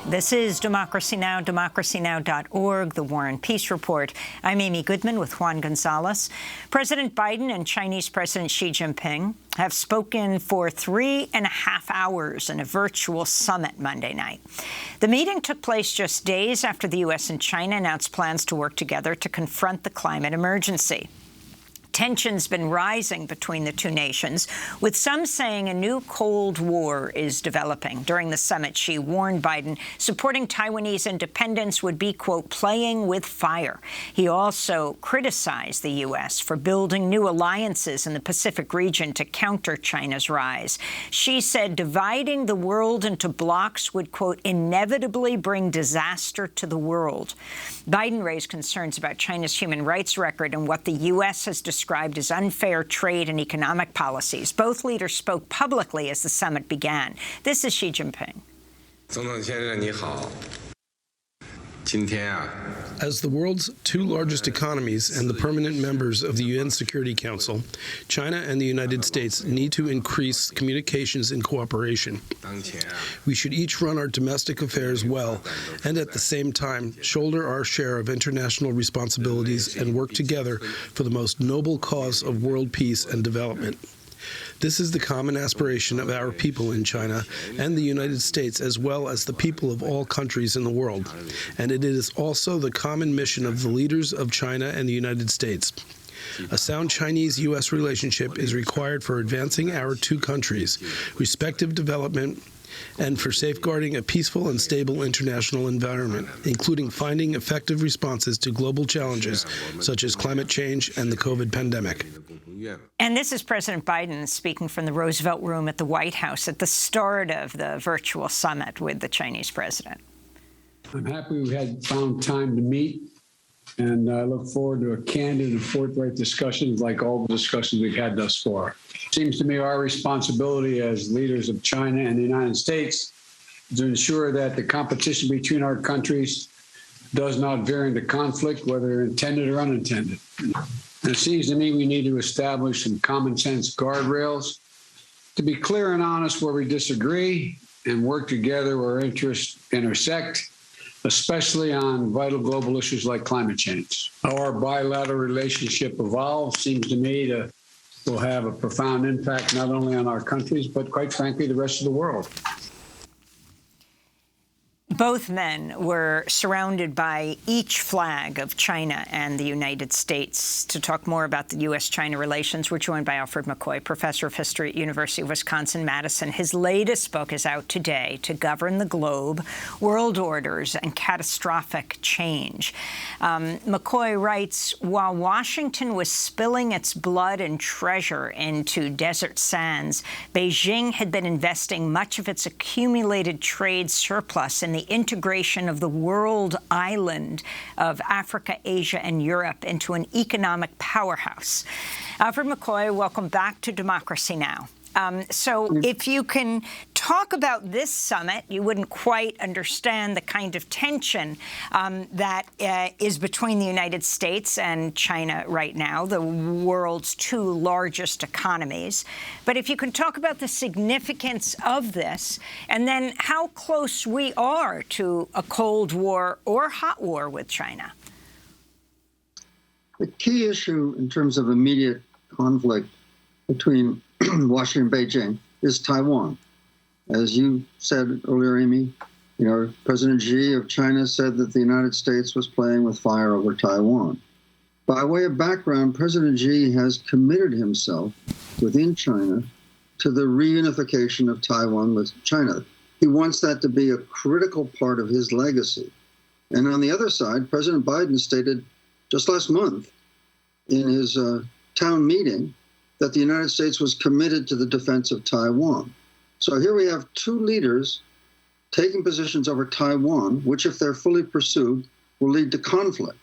This is Democracy Now!, democracynow.org, the War and Peace Report. I'm Amy Goodman with Juan Gonzalez. President Biden and Chinese President Xi Jinping have spoken for 3.5 hours in a virtual summit Monday night. The meeting took place just days after the U.S. and China announced plans to work together to confront the climate emergency. Tension's been rising between the two nations, with some saying a new Cold War is developing. During the summit, Xi warned Biden supporting Taiwanese independence would be, quote, playing with fire. He also criticized the U.S. for building new alliances in the Pacific region to counter China's rise. Xi said dividing the world into blocs would, quote, inevitably bring disaster to the world. Biden raised concerns about China's human rights record and what the U.S. has described as unfair trade and economic policies. Both leaders spoke publicly as the summit began. This is Xi Jinping. As the world's two largest economies and the permanent members of the UN Security Council, China and the United States need to increase communications and cooperation. We should each run our domestic affairs well and at the same time shoulder our share of international responsibilities and work together for the most noble cause of world peace and development. This is the common aspiration of our people in China and the United States, as well as the people of all countries in the world. And it is also the common mission of the leaders of China and the United States. A sound Chinese-U.S. relationship is required for advancing our two countries' respective development and for safeguarding a peaceful and stable international environment, including finding effective responses to global challenges such as climate change and the COVID pandemic. And this is President Biden speaking from the Roosevelt Room at the White House at the start of the virtual summit with the Chinese president. I'm happy we had found time to meet, and I look forward to a candid and forthright discussions like all the discussions we've had thus far. It seems to me our responsibility as leaders of China and the United States is to ensure that the competition between our countries does not veer into conflict, whether intended or unintended. And it seems to me we need to establish some common sense guardrails to be clear and honest where we disagree and work together where interests intersect, especially on vital global issues like climate change. How our bilateral relationship evolves seems to me to will have a profound impact not only on our countries, but quite frankly, the rest of the world. Both men were surrounded by each flag of China and the United States. To talk more about the U.S.-China relations, we're joined by Alfred McCoy, professor of history at University of Wisconsin-Madison. His latest book is out today, To Govern the Globe, World Orders and Catastrophic Change. McCoy writes, while Washington was spilling its blood and treasure into desert sands, Beijing had been investing much of its accumulated trade surplus in the integration of the world island of Africa, Asia, and Europe into an economic powerhouse. Alfred McCoy, welcome back to Democracy Now! So if you can talk about this summit, you wouldn't quite understand the kind of tension that is between the United States and China right now, the world's two largest economies. But if you can talk about the significance of this and then how close we are to a Cold War or hot war with China. The key issue in terms of immediate conflict between Washington and Beijing is Taiwan. As you said earlier, Amy, President Xi of China said that the United States was playing with fire over Taiwan. By way of background, President Xi has committed himself within China to the reunification of Taiwan with China. He wants that to be a critical part of his legacy. And on the other side, President Biden stated just last month in his town meeting that the United States was committed to the defense of Taiwan. So here we have two leaders taking positions over Taiwan, which, if they're fully pursued, will lead to conflict.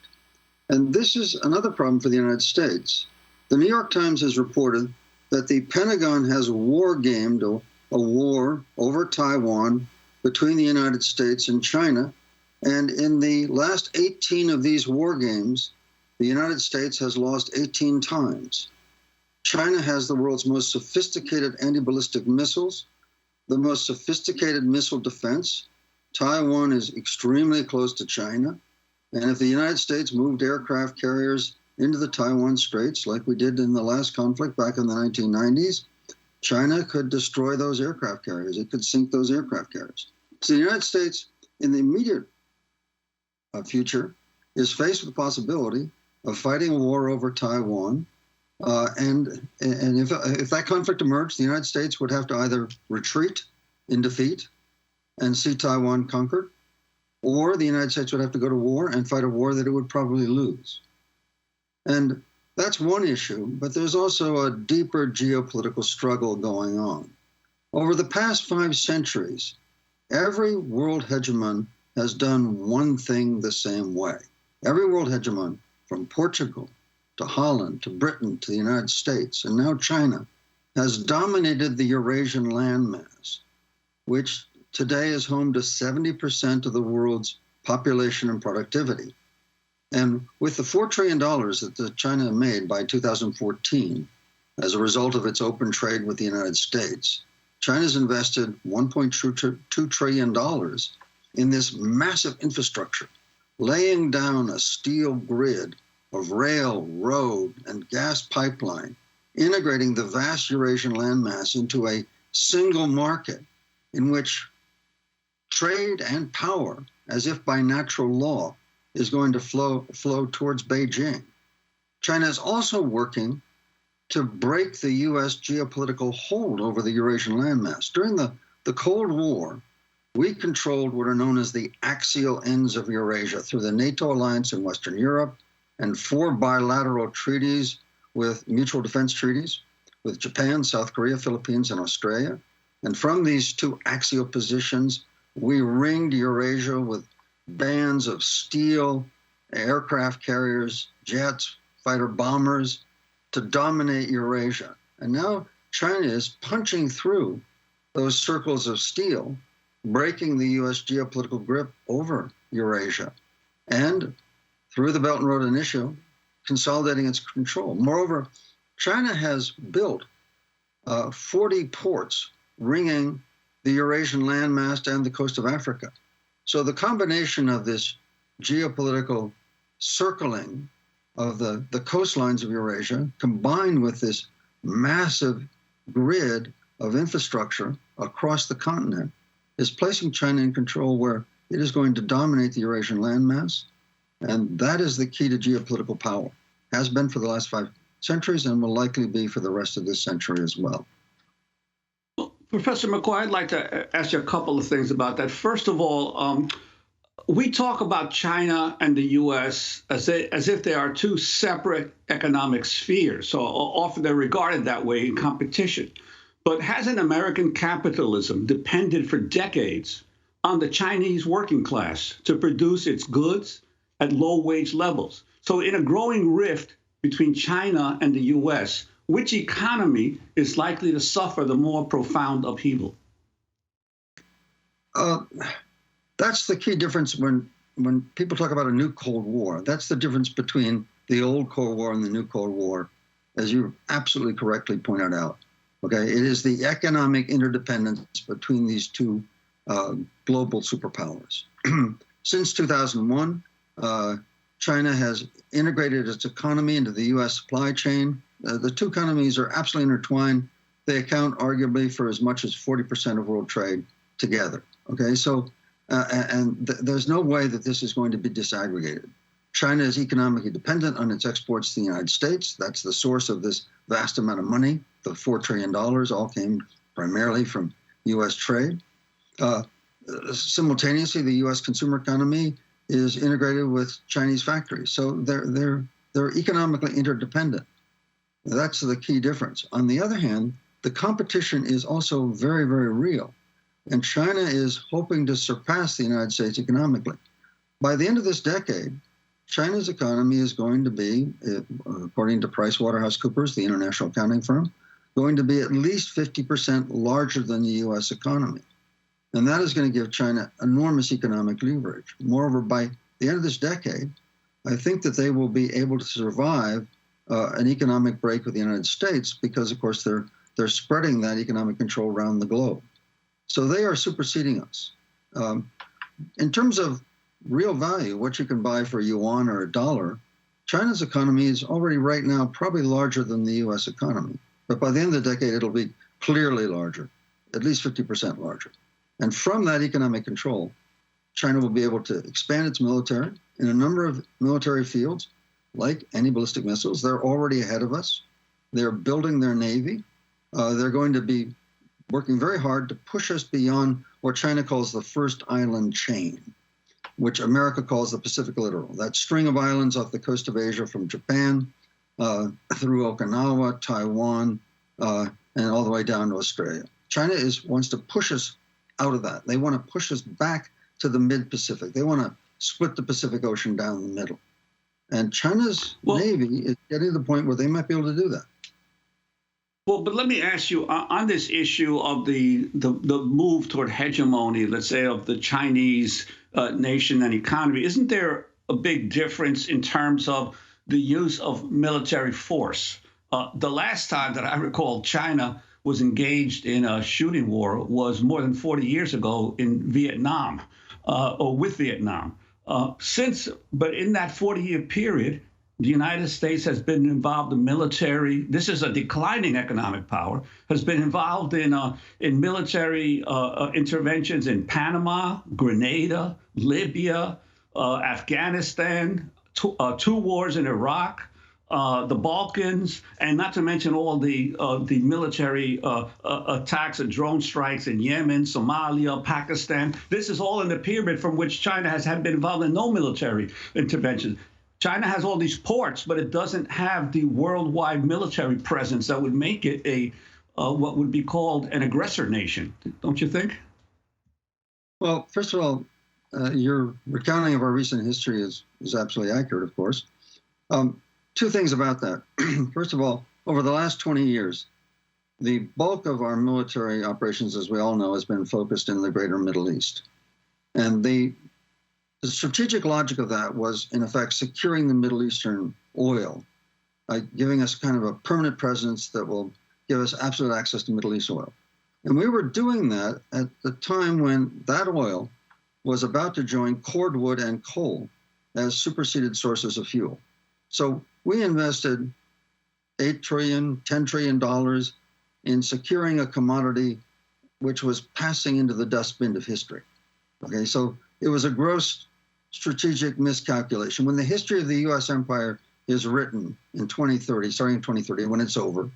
And this is another problem for the United States. The New York Times has reported that the Pentagon has war-gamed a war over Taiwan between the United States and China. And in the last 18 of these war games, the United States has lost 18 times. China has the world's most sophisticated anti-ballistic missiles, the most sophisticated missile defense, Taiwan is extremely close to China. And if the United States moved aircraft carriers into the Taiwan Straits, like we did in the last conflict back in the 1990s, China could destroy those aircraft carriers. It could sink those aircraft carriers. So the United States, in the immediate future, is faced with the possibility of fighting a war over Taiwan. And if that conflict emerged, the United States would have to either retreat in defeat and see Taiwan conquered, or the United States would have to go to war and fight a war that it would probably lose. And that's one issue, but there's also a deeper geopolitical struggle going on. Over the past 5 centuries, every world hegemon has done one thing the same way. Every world hegemon, from Portugal to Holland to Britain to the United States, and now China, has dominated the Eurasian landmass, which today is home to 70% of the world's population and productivity. And with the $4 trillion that China made by 2014, as a result of its open trade with the United States, China's invested $1.2 trillion in this massive infrastructure, laying down a steel grid of rail, road, and gas pipeline, integrating the vast Eurasian landmass into a single market in which trade and power, as if by natural law, is going to flow towards Beijing. China is also working to break the U.S. geopolitical hold over the Eurasian landmass. During the Cold War, we controlled what are known as the axial ends of Eurasia through the NATO alliance in Western Europe and 4 bilateral treaties with mutual defense treaties with Japan, South Korea, Philippines, and Australia. And from these 2 axial positions, we ringed Eurasia with bands of steel, aircraft carriers, jets, fighter bombers to dominate Eurasia. And now China is punching through those circles of steel, breaking the U.S. geopolitical grip over Eurasia, and through the Belt and Road Initiative, consolidating its control. Moreover, China has built 40 ports ringing the Eurasian landmass and the coast of Africa. So the combination of this geopolitical circling of the coastlines of Eurasia, combined with this massive grid of infrastructure across the continent, is placing China in control where it is going to dominate the Eurasian landmass. And that is the key to geopolitical power. Has been for the last 5 centuries and will likely be for the rest of this century as well. Professor McCoy, I'd like to ask you a couple of things about that. First of all, we talk about China and the U.S. as if they are 2 separate economic spheres. So often they're regarded that way in competition. But hasn't American capitalism depended for decades on the Chinese working class to produce its goods at low-wage levels? So in a growing rift between China and the U.S., which economy is likely to suffer the more profound upheaval? That's the key difference when people talk about a new Cold War. That's the difference between the old Cold War and the new Cold War, as you absolutely correctly pointed out. Okay, it is the economic interdependence between these 2 global superpowers. Since 2001, China has integrated its economy into the U.S. supply chain. The 2 economies are absolutely intertwined. They account arguably for as much as 40% of world trade together. Okay, so there's no way that this is going to be disaggregated. China is economically dependent on its exports to the United States. That's the source of this vast amount of money. The $4 trillion all came primarily from U.S. trade. Simultaneously, the U.S. consumer economy is integrated with Chinese factories. So they're economically interdependent. That's the key difference. On the other hand, the competition is also very, very real. And China is hoping to surpass the United States economically. By the end of this decade, China's economy is going to be, according to PricewaterhouseCoopers, the international accounting firm, going to be at least 50% larger than the U.S. economy. And that is going to give China enormous economic leverage. Moreover, by the end of this decade, I think that they will be able to survive an economic break with the United States because, of course, they're spreading that economic control around the globe. So they are superseding us. in terms of real value, what you can buy for a yuan or a dollar, China's economy is already right now probably larger than the U.S. economy. But by the end of the decade, it'll be clearly larger, at least 50% larger. And from that economic control, China will be able to expand its military in a number of military fields, like anti-ballistic missiles. They're already ahead of us. They're building their navy. They're going to be working very hard to push us beyond what China calls the first island chain, which America calls the Pacific Littoral. That string of islands off the coast of Asia from Japan through Okinawa, Taiwan, and all the way down to Australia. China wants to push us out of that. They want to push us back to the mid-Pacific. They want to split the Pacific Ocean down the middle. And China's Navy is getting to the point where they might be able to do that. Well, but let me ask you on this issue of the move toward hegemony, let's say, of the Chinese nation and economy. Isn't there a big difference in terms of the use of military force? The last time that I recall China was engaged in a shooting war was more than 40 years ago in Vietnam, or with Vietnam. But in that 40-year period, the United States has been involved in military. This is a declining economic power. Has been involved in military interventions in Panama, Grenada, Libya, Afghanistan, two wars in Iraq, the Balkans, and not to mention all the military attacks and drone strikes in Yemen, Somalia, Pakistan. This is all in the period from which China has been involved in no military intervention. China has all these ports, but it doesn't have the worldwide military presence that would make it a what would be called an aggressor nation. Don't you think? Well, first of all, your recounting of our recent history is absolutely accurate, of course. Two things about that. First of all, over the last 20 years, the bulk of our military operations, as we all know, has been focused in the greater Middle East. And the strategic logic of that was, in effect, securing the Middle Eastern oil, giving us kind of a permanent presence that will give us absolute access to Middle East oil. And we were doing that at the time when that oil was about to join cordwood and coal as superseded sources of fuel. So we invested $8 trillion, $10 trillion in securing a commodity which was passing into the dustbin of history. Okay, so it was a gross strategic miscalculation. When the history of the U.S. empire is written in 2030, starting in 2030, when it's over,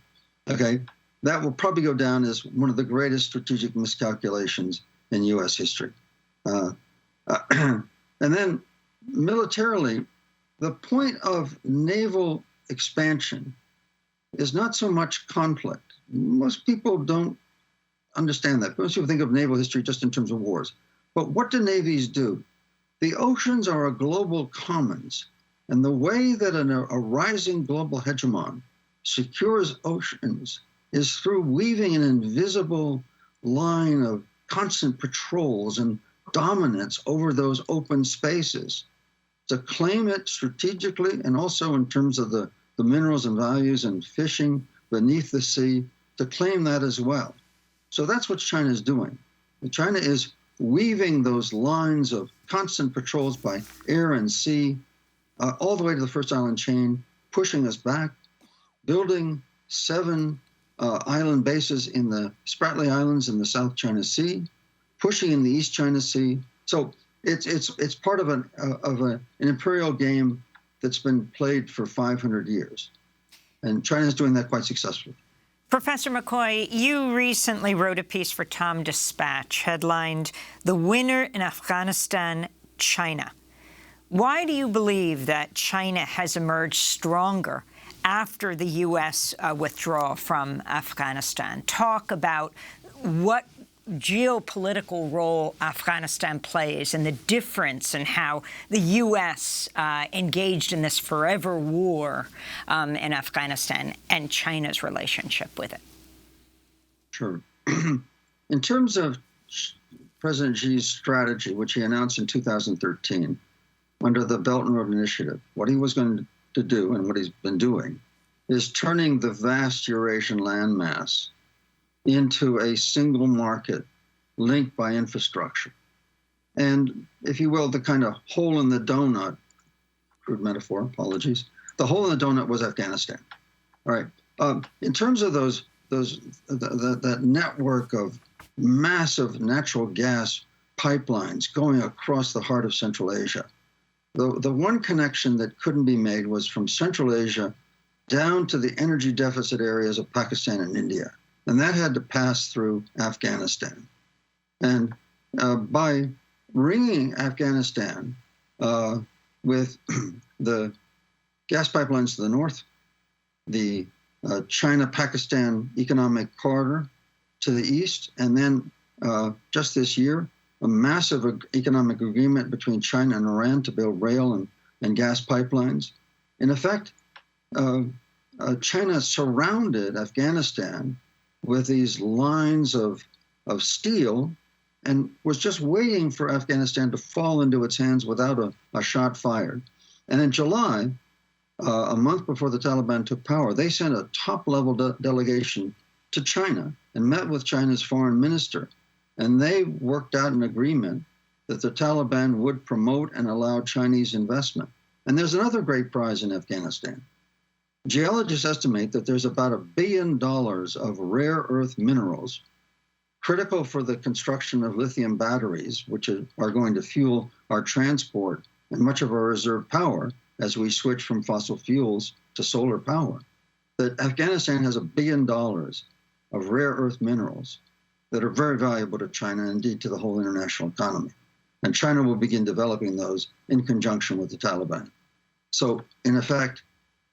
okay, that will probably go down as one of the greatest strategic miscalculations in U.S. history. And then militarily, the point of naval expansion is not so much conflict. Most people don't understand that. Most people think of naval history just in terms of wars. But what do navies do? The oceans are a global commons. And the way that a rising global hegemon secures oceans is through weaving an invisible line of constant patrols and dominance over those open spaces, to claim it strategically and also in terms of the minerals and values and fishing beneath the sea, to claim that as well. So that's what China is doing. China is weaving those lines of constant patrols by air and sea all the way to the first island chain, pushing us back, building 7 island bases in the Spratly Islands in the South China Sea, pushing in the East China Sea. So it's part of an imperial game that's been played for 500 years. And China is doing that quite successfully. Professor McCoy, you recently wrote a piece for Tom Dispatch headlined, "The Winner in Afghanistan, China." Why do you believe that China has emerged stronger after the U.S. withdrawal from Afghanistan? Talk about what geopolitical role Afghanistan plays and the difference in how the U.S. engaged in this forever war in Afghanistan and China's relationship with it. Sure. In terms of President Xi's strategy, which he announced in 2013 under the Belt and Road Initiative, what he was going to do and what he's been doing is turning the vast Eurasian landmass into a single market linked by infrastructure. And if you will, the kind of hole in the donut, crude metaphor, apologies, the hole in the donut was Afghanistan. All right. In terms of that network of massive natural gas pipelines going across the heart of Central Asia, the one connection that couldn't be made was from Central Asia down to the energy deficit areas of Pakistan and India. And that had to pass through Afghanistan. And by ringing Afghanistan with the gas pipelines to the north, the China-Pakistan economic corridor to the east, and then just this year, a massive economic agreement between China and Iran to build rail and gas pipelines. In effect, China surrounded Afghanistan with these lines of steel and was just waiting for Afghanistan to fall into its hands without a shot fired. And in July, a month before the Taliban took power, they sent a top-level delegation to China and met with China's foreign minister. And they worked out an agreement that the Taliban would promote and allow Chinese investment. And there's another great prize in Afghanistan. Geologists estimate that there's about $1 billion of rare earth minerals critical for the construction of lithium batteries, which are going to fuel our transport and much of our reserve power as we switch from fossil fuels to solar power. That Afghanistan has $1 billion of rare earth minerals that are very valuable to China and indeed to the whole international economy. And China will begin developing those in conjunction with the Taliban. So in effect,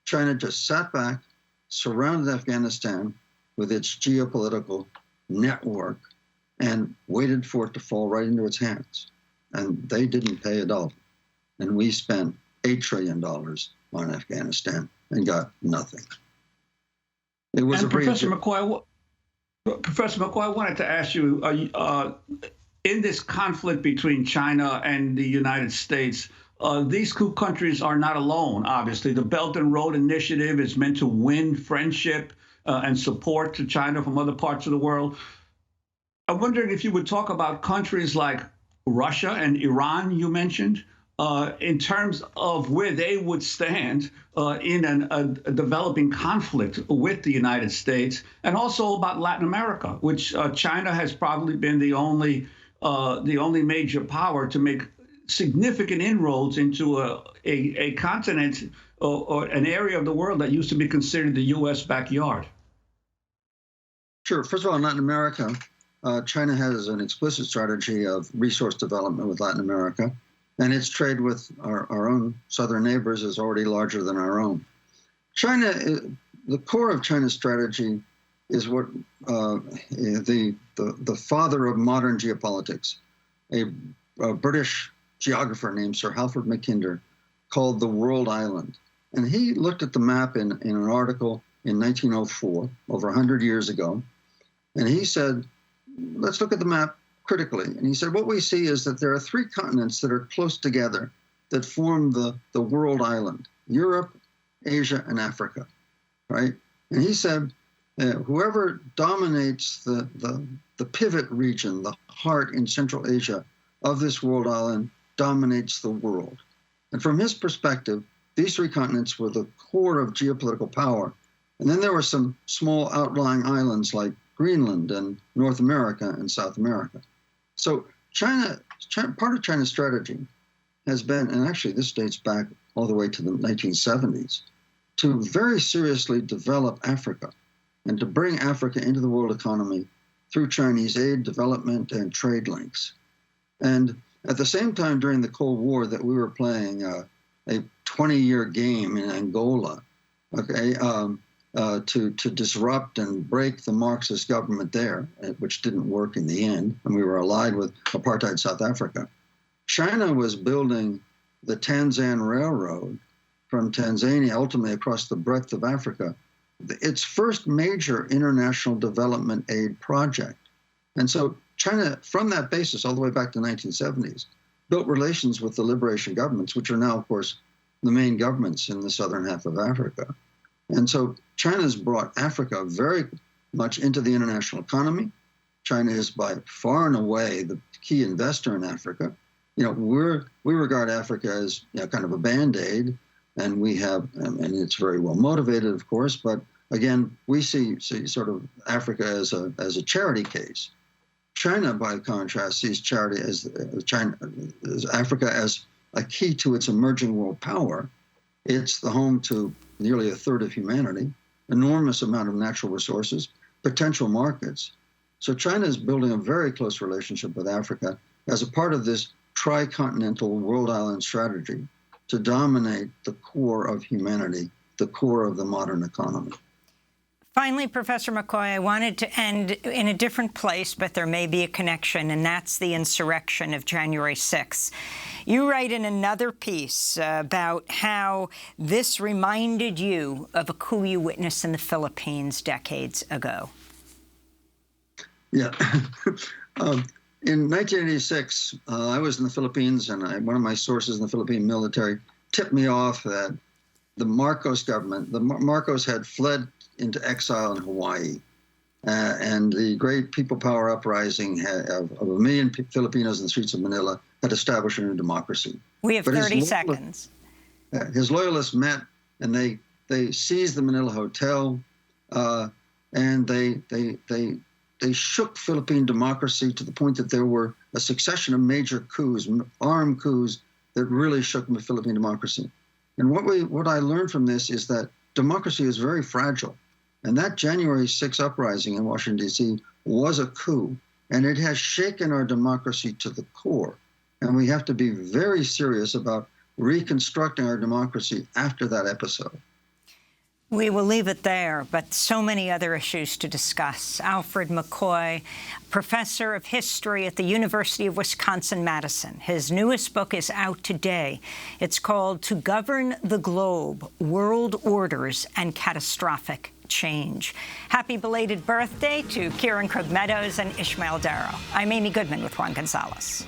China just sat back, surrounded Afghanistan with its geopolitical network, and waited for it to fall right into its hands. And they didn't pay a dollar. And we spent $8 trillion on Afghanistan and got nothing. It was and Professor McCoy, I wanted to ask you, in this conflict between China and the United States, these two countries are not alone, obviously. The Belt and Road Initiative is meant to win friendship and support to China from other parts of the world. I'm wondering if you would talk about countries like Russia and Iran, you mentioned, in terms of where they would stand in a developing conflict with the United States, and also about Latin America, which China has probably been the only major power to make significant inroads into a continent or an area of the world that used to be considered the U.S. backyard. Sure. First of all, in Latin America, China has an explicit strategy of resource development with Latin America, and its trade with our own southern neighbors is already larger than our own. China, the core of China's strategy is what the father of modern geopolitics, a British geographer named Sir Alfred McCoy, called the world island. And he looked at the map in an article in 1904, over 100 years ago, and he said, let's look at the map critically. And he said, what we see is that there are three continents that are close together that form the world island: Europe, Asia, and Africa, right? And he said, whoever dominates the pivot region, the heart in Central Asia of this world island, dominates the world. And from his perspective, these three continents were the core of geopolitical power. And then there were some small outlying islands like Greenland and North America and South America. So China, part of China's strategy has been, and actually this dates back all the way to the 1970s, to very seriously develop Africa and to bring Africa into the world economy through Chinese aid, development, and trade links. And at the same time, during the Cold War, that we were playing a 20-year game in Angola, okay, to disrupt and break the Marxist government there, which didn't work in the end, and we were allied with apartheid South Africa. China was building the Tanzan Railroad from Tanzania ultimately across the breadth of Africa, its first major international development aid project. And so China, from that basis all the way back to the 1970s, built relations with the liberation governments, which are now, of course, the main governments in the southern half of Africa. And so China's brought Africa very much into the international economy. China is by far and away the key investor in Africa. we regard Africa as kind of a Band-Aid, and we have, and it's very well motivated, of course, but again, we see sort of Africa as a charity case. China, by contrast, sees charity as Africa as a key to its emerging world power. It's the home to nearly a third of humanity, enormous amount of natural resources, potential markets. So China is building a very close relationship with Africa as a part of this tricontinental world island strategy to dominate the core of humanity, the core of the modern economy. Finally, Professor McCoy, I wanted to end in a different place, but there may be a connection, and that's the insurrection of January 6th. You write in another piece about how this reminded you of a coup you witnessed in the Philippines decades ago. Yeah. In 1986, I was in the Philippines, and one of my sources in the Philippine military tipped me off that the Marcos government, Marcos had fled into exile in Hawaii. And the great people power uprising of 1 million Filipinos in the streets of Manila had established a new democracy. We have 30 seconds. His loyalists met, and they seized the Manila Hotel, and they shook Philippine democracy to the point that there were a succession of major coups, armed coups, that really shook the Philippine democracy. And what I learned from this is that democracy is very fragile. And that January 6th uprising in Washington, D.C. was a coup, and it has shaken our democracy to the core. And we have to be very serious about reconstructing our democracy after that episode. We will leave it there, but so many other issues to discuss. Alfred McCoy, professor of history at the University of Wisconsin-Madison. His newest book is out today. It's called To Govern the Globe, World Orders and Catastrophic Change. Happy belated birthday to Kieran Krug Meadows and Ishmael Darrow. I'm Amy Goodman with Juan Gonzalez.